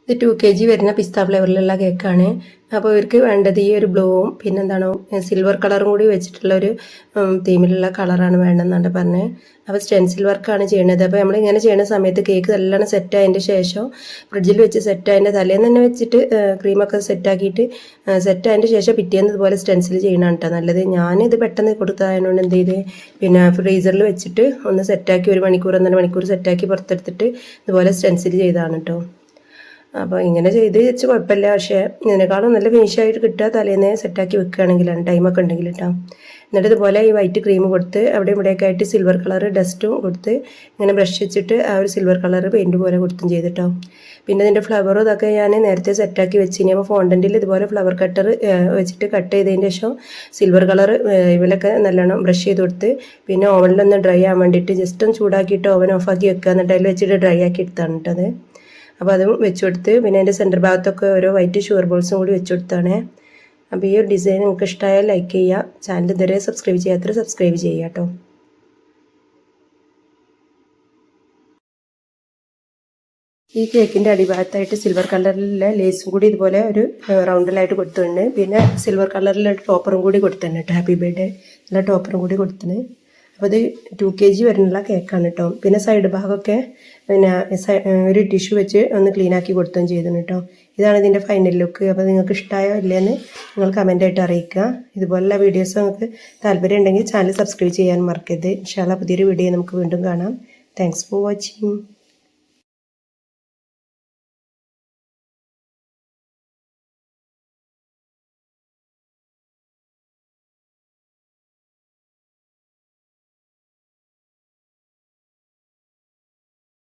ഇത് 2 kg വരുന്ന പിസ്ത ഫ്ലേവറിലുള്ള കേക്കാണ്. അപ്പോൾ ഇവർക്ക് വേണ്ടത് ഈ ഒരു ബ്ലൂവും പിന്നെ എന്താണ് സിൽവർ കളറും കൂടി വെച്ചിട്ടുള്ള ഒരു തീമിലുള്ള കളറാണ് വേണ്ടതെന്നാണ് പറഞ്ഞത്. അപ്പോൾ സ്റ്റെൻസിൽ വർക്കാണ് ചെയ്യണത്. അപ്പോൾ നമ്മളിങ്ങനെ ചെയ്യുന്ന സമയത്ത് കേക്ക് നല്ലോണം സെറ്റായതിൻ്റെ ശേഷം ഫ്രിഡ്ജിൽ വെച്ച് സെറ്റായതിൻ്റെ തലേന്ന് തന്നെ വെച്ചിട്ട് ക്രീമൊക്കെ സെറ്റാക്കിയിട്ട് സെറ്റായതിൻ്റെ ശേഷം പിറ്റേന്ന് ഇതുപോലെ സ്റ്റെൻസിൽ ചെയ്യണം കേട്ടോ നല്ലത്. ഞാനിത് പെട്ടെന്ന് കൊടുത്തതായതുകൊണ്ട് എന്ത് ചെയ്ത് പിന്നെ ഫ്രീസറിൽ വെച്ചിട്ട് ഒന്ന് സെറ്റാക്കി 1 മണിക്കൂർ 1.5 മണിക്കൂർ സെറ്റാക്കി പുറത്തെടുത്തിട്ട് ഇതുപോലെ സ്റ്റെൻസിൽ ചെയ്തതാണ് കേട്ടോ. അപ്പോൾ ഇങ്ങനെ ചെയ്ത് വെച്ച് കുഴപ്പമില്ല. പക്ഷേ ഇതിനേക്കാളും നല്ല ഫിനിഷായിട്ട് കിട്ടുക തലേന്ന് സെറ്റാക്കി വെക്കുകയാണെങ്കിലാണ് ടൈമൊക്കെ ഉണ്ടെങ്കിൽ കേട്ടോ. എന്നിട്ട് ഇതുപോലെ ഈ വൈറ്റ് ക്രീം കൊടുത്ത് അവിടെ ഇവിടെയൊക്കെ ആയിട്ട് സിൽവർ കളർ ഡസ്റ്റും കൊടുത്ത് ഇങ്ങനെ ബ്രഷ് വെച്ചിട്ട് ആ ഒരു സിൽവർ കളർ പെയിൻറ്റ് പോലെ കൊടുത്തും ചെയ്തിട്ടോ. പിന്നെ ഇതിൻ്റെ ഫ്ലവറും ഇതൊക്കെ ഞാൻ നേരത്തെ സെറ്റാക്കി വെച്ചിനി. അപ്പോൾ ഫോണ്ടൻറ്റിൽ ഇതുപോലെ ഫ്ലവർ കട്ടർ വെച്ചിട്ട് കട്ട് ചെയ്തതിന് ശേഷം സിൽവർ കളർ ഇവലൊക്കെ നല്ലോണം ബ്രഷ് ചെയ്ത് കൊടുത്ത് പിന്നെ ഓവനിലൊന്ന് ഡ്രൈ ആവാൻ വേണ്ടിയിട്ട് ജസ്റ്റ് ഒന്ന് ചൂടാക്കിയിട്ട് ഓവൻ ഓഫാക്കി വെക്കുക. എന്നിട്ട് അതിൽ വെച്ചിട്ട് ഡ്രൈ ആക്കി എടുത്താണ് കേട്ടത്. അപ്പോൾ അതും വെച്ച് കൊടുത്ത് പിന്നെ അതിൻ്റെ സെൻറ്റർ ഭാഗത്തൊക്കെ ഓരോ വൈറ്റ് ഷുഗർ ബോൾസും കൂടി വെച്ച് കൊടുത്താണ്. അപ്പോൾ ഈ ഒരു ഡിസൈൻ നിങ്ങൾക്ക് ഇഷ്ടമായാൽ ലൈക്ക് ചെയ്യുക. ചാനൽ ഇതുവരെ സബ്സ്ക്രൈബ് ചെയ്യാത്തവർ സബ്സ്ക്രൈബ് ചെയ്യുക കേട്ടോ. ഈ കേക്കിൻ്റെ അടിഭാഗത്തായിട്ട് സിൽവർ കളറിലുള്ള ലേസും കൂടി ഇതുപോലെ ഒരു റൗണ്ടിലായിട്ട് കൊടുത്തിട്ടുണ്ട്. പിന്നെ സിൽവർ കളറിലുള്ള ടോപ്പറും കൂടി കൊടുത്തിട്ടുണ്ട് കേട്ടോ. ഹാപ്പി ബർത്ത്ഡേ ഉള്ള ടോപ്പറും കൂടി കൊടുത്തിന്. അപ്പോൾ ഇത് 2 kg വരുന്നുള്ള കേക്കാണ് കേട്ടോ. പിന്നെ സൈഡ് ഭാഗമൊക്കെ പിന്നെ ഒരു ടിഷ്യൂ വെച്ച് ഒന്ന് ക്ലീൻ ആക്കി കൊടുത്തും ചെയ്തിരുന്നു കേട്ടോ. ഇതാണ് ഇതിൻ്റെ ഫൈനൽ ലുക്ക്. അപ്പോൾ നിങ്ങൾക്ക് ഇഷ്ടമായോ ഇല്ലയെന്ന് നിങ്ങൾ കമൻറ്റായിട്ട് അറിയിക്കുക. ഇതുപോലുള്ള വീഡിയോസ് നിങ്ങൾക്ക് താല്പര്യം ഉണ്ടെങ്കിൽ ചാനൽ സബ്സ്ക്രൈബ് ചെയ്യാൻ മറക്കരുത്. ഇൻഷാ അല്ലാഹ് പുതിയൊരു വീഡിയോ നമുക്ക് വീണ്ടും കാണാം. Thanks for watching.